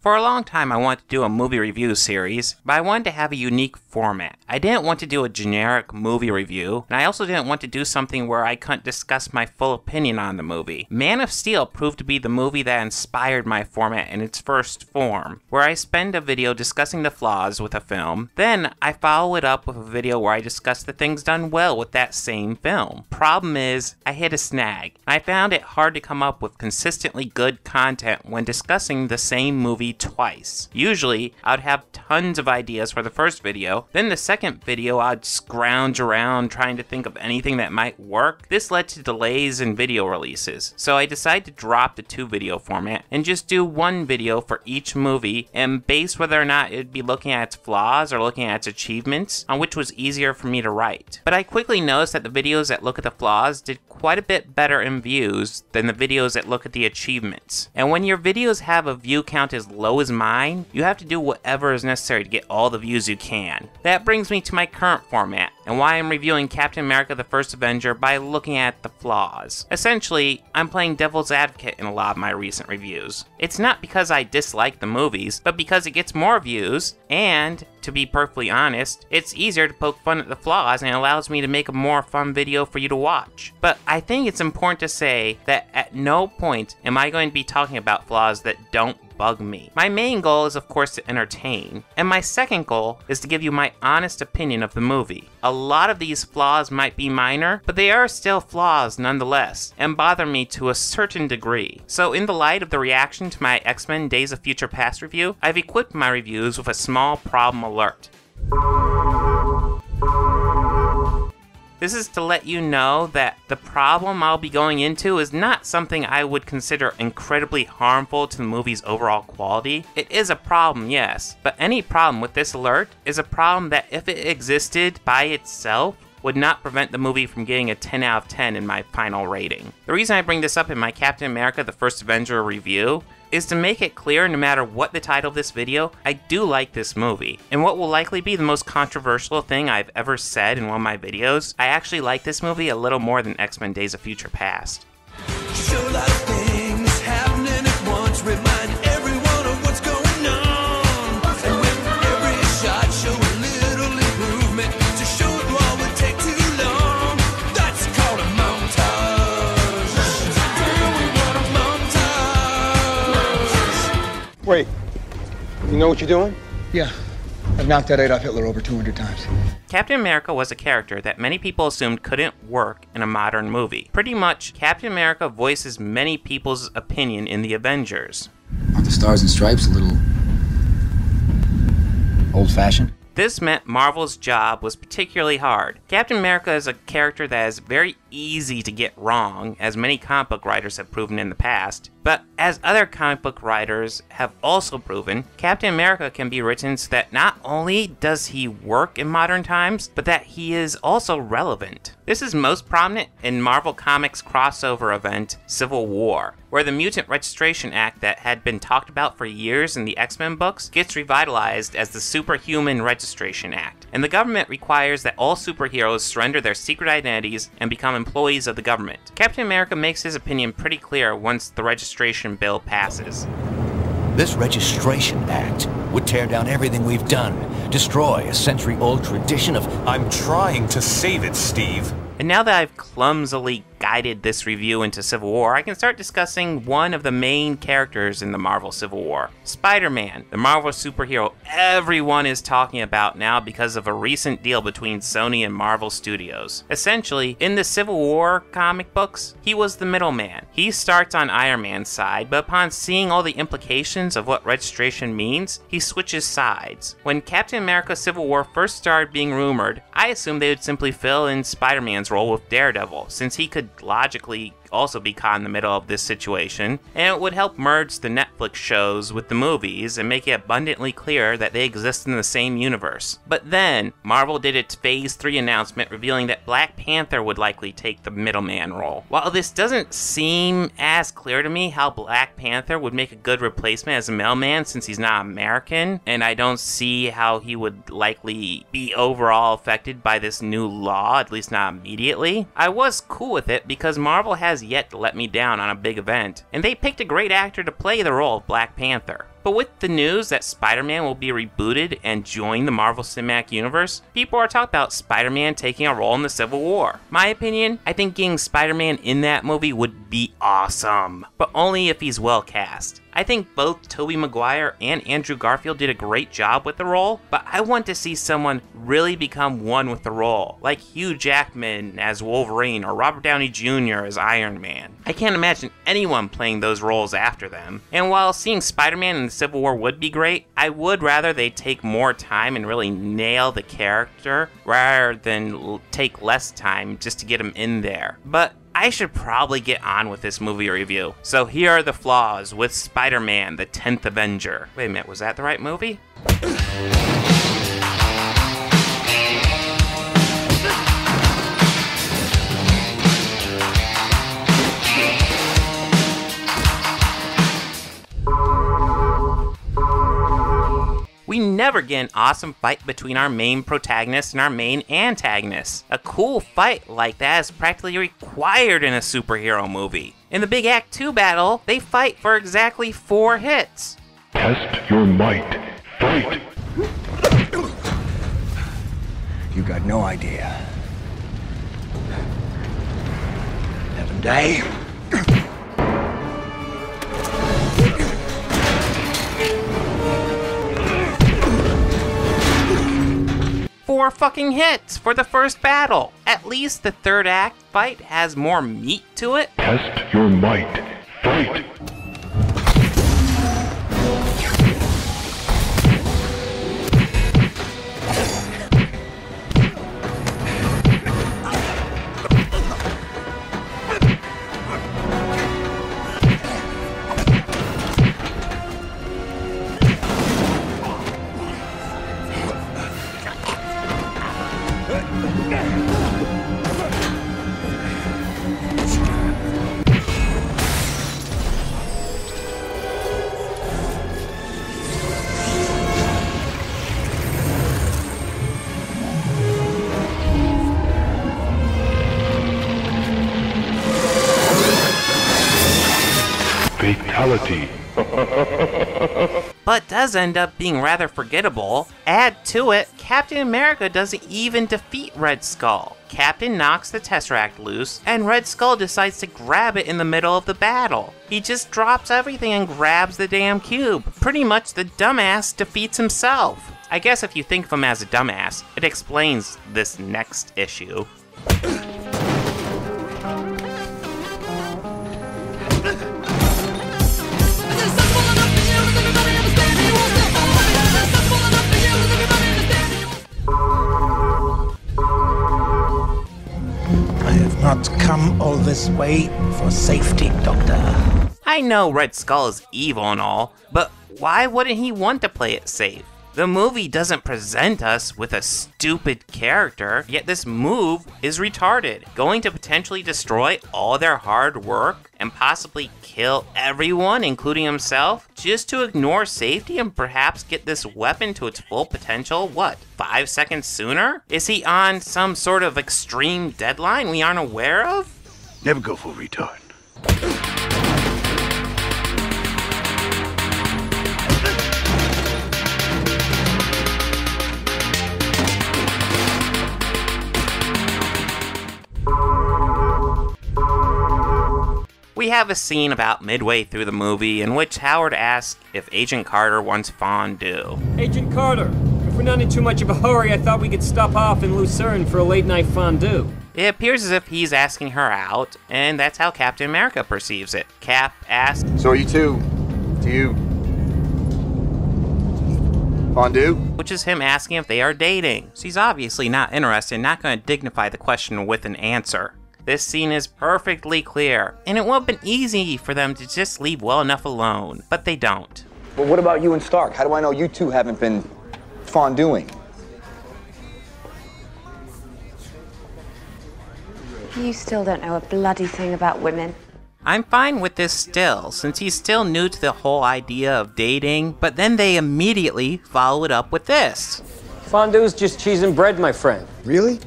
For a long time I wanted to do a movie review series, but I wanted to have a unique format. I didn't want to do a generic movie review, and I also didn't want to do something where I couldn't discuss my full opinion on the movie. Man of Steel proved to be the movie that inspired my format in its first form, where I spend a video discussing the flaws with a film, then I follow it up with a video where I discuss the things done well with that same film. Problem is, I hit a snag. I found it hard to come up with consistently good content when discussing the same movie twice. Usually, I'd have tons of ideas for the first video, then the second video I'd scrounge around trying to think of anything that might work. This led to delays in video releases, so I decided to drop the 2-video format and just do one video for each movie and base whether or not it'd be looking at its flaws or looking at its achievements on which was easier for me to write. But I quickly noticed that the videos that look at the flaws did quite a bit better in views than the videos that look at the achievements. And when your videos have a view count as low as mine, you have to do whatever is necessary to get all the views you can. That brings me to my current format, and why I'm reviewing Captain America the First Avenger by looking at the flaws. Essentially, I'm playing devil's advocate in a lot of my recent reviews. It's not because I dislike the movies, but because it gets more views, and, to be perfectly honest, it's easier to poke fun at the flaws and it allows me to make a more fun video for you to watch. But I think it's important to say that at no point am I going to be talking about flaws that don't bug me. My main goal is of course to entertain, and my second goal is to give you my honest opinion of the movie. A lot of these flaws might be minor, but they are still flaws nonetheless, and bother me to a certain degree. So in the light of the reaction to my X-Men Days of Future Past review, I've equipped my reviews with a small problem alert. This is to let you know that the problem I'll be going into is not something I would consider incredibly harmful to the movie's overall quality. It is a problem, yes, but any problem with this alert is a problem that if it existed by itself, would not prevent the movie from getting a 10 out of 10 in my final rating. The reason I bring this up in my Captain America the First Avenger review is to make it clear, no matter what the title of this video, I do like this movie. And what will likely be the most controversial thing I've ever said in one of my videos, I actually like this movie a little more than X-Men Days of Future Past. Show a lot of things happening at once, remind everyone of what's going on. And with every shot, show a little improvement. To show it all would take too long. That's called a montage. Yeah, we want a montage. Wait, you know what you're doing? Yeah, I've knocked that Adolf Hitler over 200 times. Captain America was a character that many people assumed couldn't work in a modern movie. Pretty much, Captain America voices many people's opinion in the Avengers. Aren't the stars and stripes a little old-fashioned? This meant Marvel's job was particularly hard. Captain America is a character that is very easy to get wrong, as many comic book writers have proven in the past. But as other comic book writers have also proven, Captain America can be written so that not only does he work in modern times, but that he is also relevant. This is most prominent in Marvel Comics' crossover event, Civil War, where the Mutant Registration Act that had been talked about for years in the X-Men books gets revitalized as the Superhuman Registration Act, and the government requires that all superheroes surrender their secret identities and become employees of the government. Captain America makes his opinion pretty clear once the registration bill passes. This Registration Act would tear down everything we've done, destroy a century-old tradition of... I'm trying to save it, Steve. And now that I've clumsily guided this review into Civil War, I can start discussing one of the main characters in the Marvel Civil War. Spider-Man, the Marvel superhero everyone is talking about now because of a recent deal between Sony and Marvel Studios. Essentially, in the Civil War comic books, he was the middleman. He starts on Iron Man's side, but upon seeing all the implications of what registration means, he switches sides. When Captain America Civil War first started being rumored, I assumed they would simply fill in Spider-Man's role with Daredevil, since he could logically also be caught in the middle of this situation, and it would help merge the Netflix shows with the movies and make it abundantly clear that they exist in the same universe. But then, Marvel did its Phase 3 announcement revealing that Black Panther would likely take the middleman role. While this doesn't seem as clear to me how Black Panther would make a good replacement as a middleman since he's not American, and I don't see how he would likely be overall affected by this new law, at least not immediately, I was cool with it because Marvel has yet to let me down on a big event, and they picked a great actor to play the role of Black Panther. But with the news that Spider-Man will be rebooted and join the Marvel Cinematic Universe, people are talking about Spider-Man taking a role in the Civil War. My opinion, I think getting Spider-Man in that movie would be awesome, but only if he's well cast. I think both Tobey Maguire and Andrew Garfield did a great job with the role, but I want to see someone really become one with the role, like Hugh Jackman as Wolverine or Robert Downey Jr. as Iron Man. I can't imagine anyone playing those roles after them. And while seeing Spider-Man in the Civil War would be great, I would rather they take more time and really nail the character rather than take less time just to get him in there. But I should probably get on with this movie review. So here are the flaws with Spider-Man, the 10th Avenger. Wait a minute, was that the right movie? We never get an awesome fight between our main protagonist and our main antagonist. A cool fight like that is practically required in a superhero movie. In the big Act 2 battle, they fight for exactly 4 hits. Test your might. Fight! You got no idea. Have him die. 4 fucking hits for the first battle. At least the third act fight has more meat to it. Test your might. Fight! Fatality. But does end up being rather forgettable. Add to it, Captain America doesn't even defeat Red Skull. Captain knocks the Tesseract loose, and Red Skull decides to grab it in the middle of the battle. He just drops everything and grabs the damn cube. Pretty much the dumbass defeats himself. I guess if you think of him as a dumbass, it explains this next issue. Not come all this way for safety, Doctor. I know Red Skull is evil and all, but why wouldn't he want to play it safe? The movie doesn't present us with a stupid character, yet this move is retarded, going to potentially destroy all their hard work and possibly kill everyone, including himself, just to ignore safety and perhaps get this weapon to its full potential, what, 5 seconds sooner? Is he on some sort of extreme deadline we aren't aware of? Never go full retard. We have a scene about midway through the movie in which Howard asks if Agent Carter wants fondue. Agent Carter, if we're not in too much of a hurry, I thought we could stop off in Lucerne for a late-night fondue. It appears as if he's asking her out, and that's how Captain America perceives it. Cap asks, So are you two? Do you... fondue? which is him asking if they are dating. She's obviously not interested and not going to dignify the question with an answer. This scene is perfectly clear, and it would have been easy for them to just leave well enough alone, but they don't. Well, what about you and Stark? How do I know you two haven't been fondueing? You still don't know a bloody thing about women. I'm fine with this still, since he's still new to the whole idea of dating, but then they immediately follow it up with this. Fondue's just cheese and bread, my friend. Really?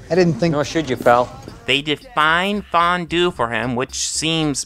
I didn't think... Nor should you, pal. They define fondue for him, which seems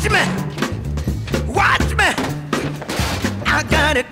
Watch me! Watch me! I got it!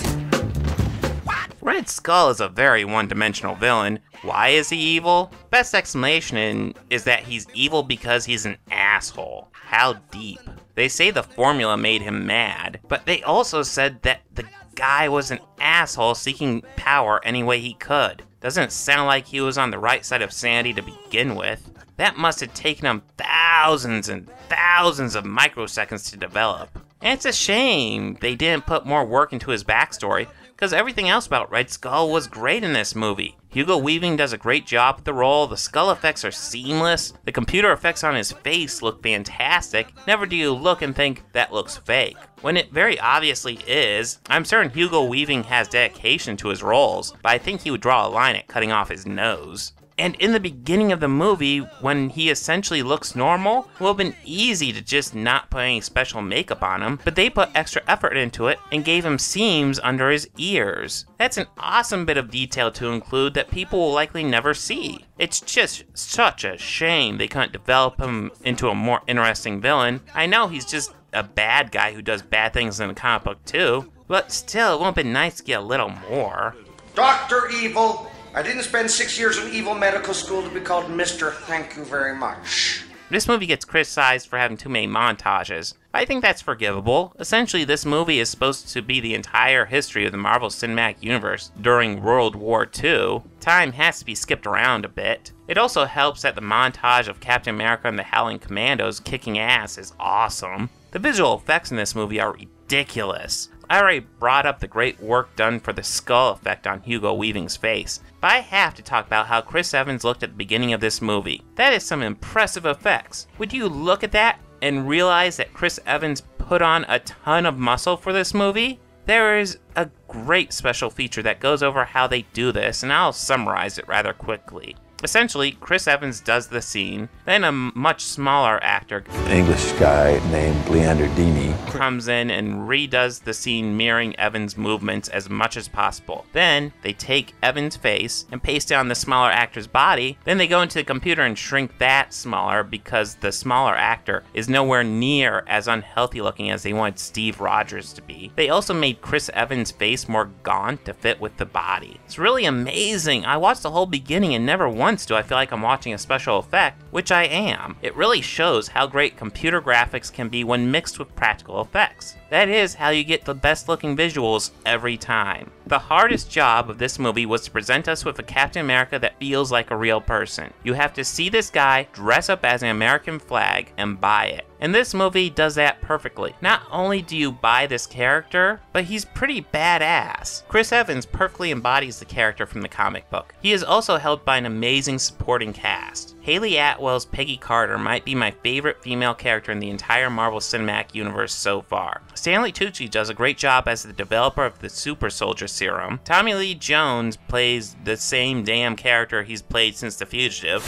Red Skull is a very one-dimensional villain. Why is he evil? Best explanation is that he's evil because he's an asshole. How deep? They say the formula made him mad, but they also said that the guy was an asshole seeking power any way he could. Doesn't sound like he was on the right side of sanity to begin with. That must have taken him thousands and thousands of microseconds to develop. And it's a shame they didn't put more work into his backstory, because everything else about Red Skull was great in this movie. Hugo Weaving does a great job with the role, the skull effects are seamless, the computer effects on his face look fantastic. Never do you look and think that looks fake, when it very obviously is. I'm certain Hugo Weaving has dedication to his roles, but I think he would draw a line at cutting off his nose. And in the beginning of the movie, when he essentially looks normal, it would have been easy to just not put any special makeup on him, but they put extra effort into it and gave him seams under his ears. That's an awesome bit of detail to include that people will likely never see. It's just such a shame they couldn't develop him into a more interesting villain. I know he's just a bad guy who does bad things in the comic book too, but still, it would have been nice to get a little more. Dr. Evil! I didn't spend 6 years in evil medical school to be called Mr. Thank you very much. This movie gets criticized for having too many montages. I think that's forgivable. Essentially, this movie is supposed to be the entire history of the Marvel Cinematic Universe during World War II. Time has to be skipped around a bit. It also helps that the montage of Captain America and the Howling Commandos kicking ass is awesome. The visual effects in this movie are ridiculous. I already brought up the great work done for the skull effect on Hugo Weaving's face, but I have to talk about how Chris Evans looked at the beginning of this movie. That is some impressive effects. Would you look at that and realize that Chris Evans put on a ton of muscle for this movie? There is a great special feature that goes over how they do this, and I'll summarize it rather quickly. Essentially, Chris Evans does the scene, then a much smaller actor, an English guy named Leander Dini, comes in and redoes the scene mirroring Evans' movements as much as possible. Then, they take Evans' face and paste it on the smaller actor's body, then they go into the computer and shrink that smaller because the smaller actor is nowhere near as unhealthy looking as they wanted Steve Rogers to be. They also made Chris Evans' face more gaunt to fit with the body. It's really amazing. I watched the whole beginning and never once do I feel like I'm watching a special effect, which I am. It really shows how great computer graphics can be when mixed with practical effects. That is how you get the best looking visuals every time. The hardest job of this movie was to present us with a Captain America that feels like a real person. You have to see this guy dress up as an American flag and buy it. And this movie does that perfectly. Not only do you buy this character, but he's pretty badass. Chris Evans perfectly embodies the character from the comic book. He is also helped by an amazing supporting cast. Hayley Atwell's Peggy Carter might be my favorite female character in the entire Marvel Cinematic Universe so far. Stanley Tucci does a great job as the developer of the Super Soldier Serum. Tommy Lee Jones plays the same damn character he's played since The Fugitive.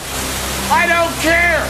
I don't care!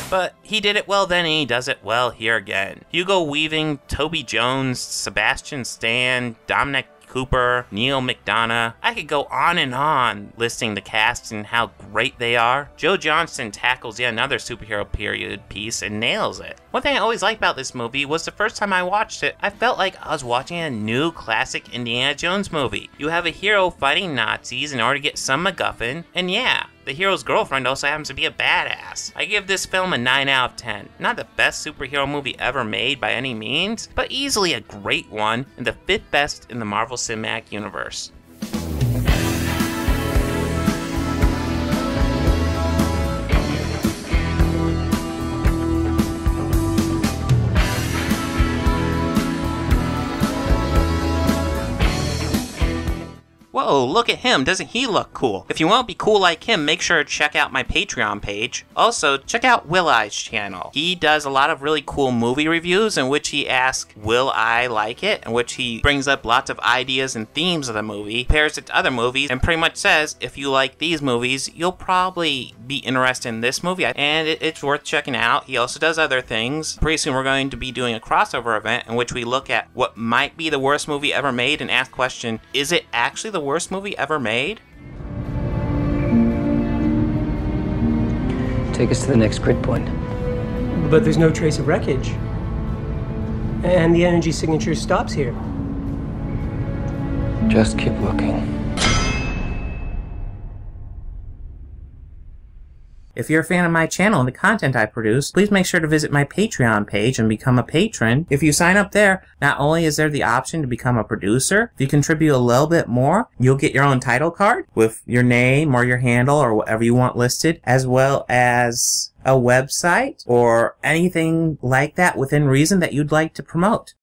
But he did it well then and he does it well here again. Hugo Weaving, Toby Jones, Sebastian Stan, Dominic Cooper, Neal McDonough. I could go on listing the cast and how great they are. Joe Johnston tackles yet another superhero period piece and nails it. One thing I always liked about this movie was the first time I watched it, I felt like I was watching a new classic Indiana Jones movie. You have a hero fighting Nazis in order to get some MacGuffin, and yeah, the hero's girlfriend also happens to be a badass. I give this film a 9 out of 10. Not the best superhero movie ever made by any means, but easily a great one and the 5th best in the Marvel Cinematic Universe. Whoa, look at him, doesn't he look cool? If you want to be cool like him, make sure to check out my Patreon page. Also, check out Will I's channel. He does a lot of really cool movie reviews in which he asks, will I like it? In which he brings up lots of ideas and themes of the movie, compares it to other movies, and pretty much says, if you like these movies, you'll probably be interested in this movie, and it's worth checking out. He also does other things. Pretty soon we're going to be doing a crossover event in which we look at what might be the worst movie ever made and ask the question, is it actually the worst movie ever made? Take us to the next grid point. But there's no trace of wreckage. And the energy signature stops here. Just keep looking. If you're a fan of my channel and the content I produce, please make sure to visit my Patreon page and become a patron. If you sign up there, not only is there the option to become a producer, if you contribute a little bit more, you'll get your own title card with your name or your handle or whatever you want listed, as well as a website or anything like that within reason that you'd like to promote.